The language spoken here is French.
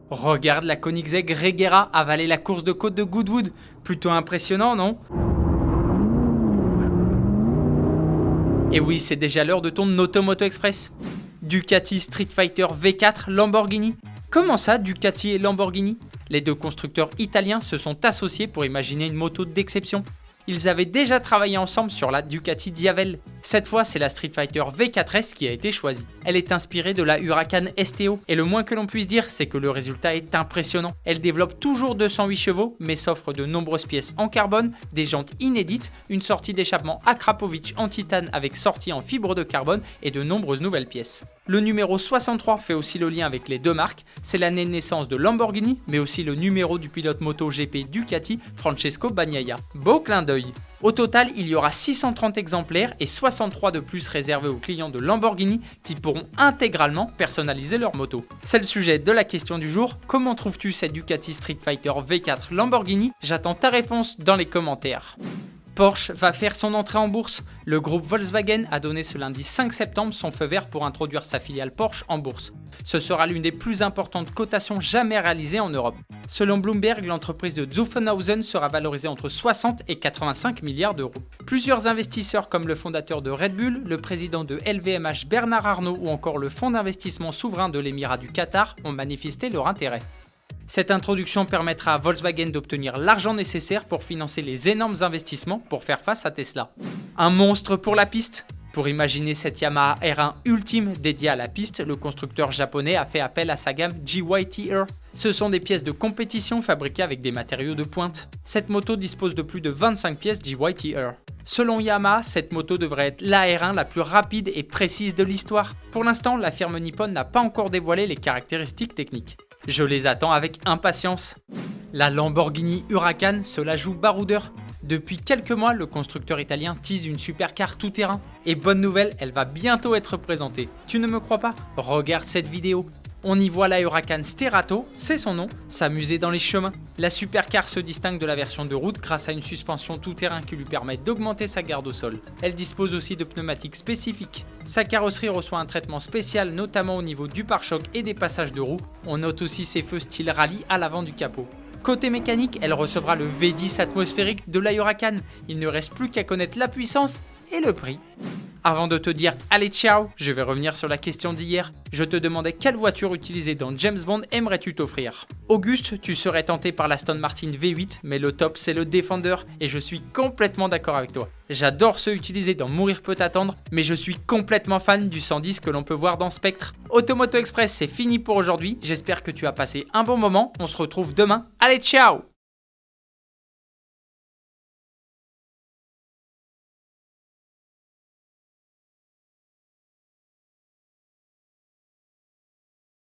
Regarde la Koenigsegg Regera avaler la course de côte de Goodwood. Plutôt impressionnant, non? Et oui, c'est déjà l'heure de ton Automoto Express. Ducati Street Fighter V4 Lamborghini. Comment ça, Ducati et Lamborghini? Les deux constructeurs italiens se sont associés pour imaginer une moto d'exception. Ils avaient déjà travaillé ensemble sur la Ducati Diavel. Cette fois, c'est la Street Fighter V4S qui a été choisie. Elle est inspirée de la Huracan STO et le moins que l'on puisse dire, c'est que le résultat est impressionnant. Elle développe toujours 208 chevaux, mais s'offre de nombreuses pièces en carbone, des jantes inédites, une sortie d'échappement Akrapovic en titane avec sortie en fibre de carbone et de nombreuses nouvelles pièces. Le numéro 63 fait aussi le lien avec les deux marques, c'est l'année de naissance de Lamborghini, mais aussi le numéro du pilote moto GP Ducati, Francesco Bagnaia. Beau clin d'œil. Au total, il y aura 630 exemplaires et 63 de plus réservés aux clients de Lamborghini qui pourront intégralement personnaliser leur moto. C'est le sujet de la question du jour. Comment trouves-tu cette Ducati Street Fighter V4 Lamborghini? J'attends ta réponse dans les commentaires. Porsche va faire son entrée en bourse. Le groupe Volkswagen a donné ce lundi 5 septembre son feu vert pour introduire sa filiale Porsche en bourse. Ce sera l'une des plus importantes cotations jamais réalisées en Europe. Selon Bloomberg, l'entreprise de Zuffenhausen sera valorisée entre 60 et 85 milliards d'euros. Plusieurs investisseurs comme le fondateur de Red Bull, le président de LVMH Bernard Arnault ou encore le fonds d'investissement souverain de l'Émirat du Qatar ont manifesté leur intérêt. Cette introduction permettra à Volkswagen d'obtenir l'argent nécessaire pour financer les énormes investissements pour faire face à Tesla. Un monstre pour la piste? Pour imaginer cette Yamaha R1 ultime dédiée à la piste, le constructeur japonais a fait appel à sa gamme GYT-R. Ce sont des pièces de compétition fabriquées avec des matériaux de pointe. Cette moto dispose de plus de 25 pièces GYT-R. Selon Yamaha, cette moto devrait être la R1 la plus rapide et précise de l'histoire. Pour l'instant, la firme nippone n'a pas encore dévoilé les caractéristiques techniques. Je les attends avec impatience. La Lamborghini Huracan se la joue baroudeur. Depuis quelques mois, le constructeur italien tease une supercar tout-terrain. Et bonne nouvelle, elle va bientôt être présentée. Tu ne me crois pas? Regarde cette vidéo. On y voit la Huracan Sterato, c'est son nom, s'amuser dans les chemins. La supercar se distingue de la version de route grâce à une suspension tout-terrain qui lui permet d'augmenter sa garde au sol. Elle dispose aussi de pneumatiques spécifiques. Sa carrosserie reçoit un traitement spécial, notamment au niveau du pare-choc et des passages de roues. On note aussi ses feux style rallye à l'avant du capot. Côté mécanique, elle recevra le V10 atmosphérique de la Huracan. Il ne reste plus qu'à connaître la puissance et le prix. Avant de te dire allez ciao, je vais revenir sur la question d'hier. Je te demandais quelle voiture utilisée dans James Bond aimerais-tu t'offrir? Auguste, tu serais tenté par l'Aston Martin V8, mais le top c'est le Defender et je suis complètement d'accord avec toi. J'adore ceux utilisés dans Mourir peut attendre, mais je suis complètement fan du 110 que l'on peut voir dans Spectre. Automoto Express, c'est fini pour aujourd'hui. J'espère que tu as passé un bon moment. On se retrouve demain. Allez ciao!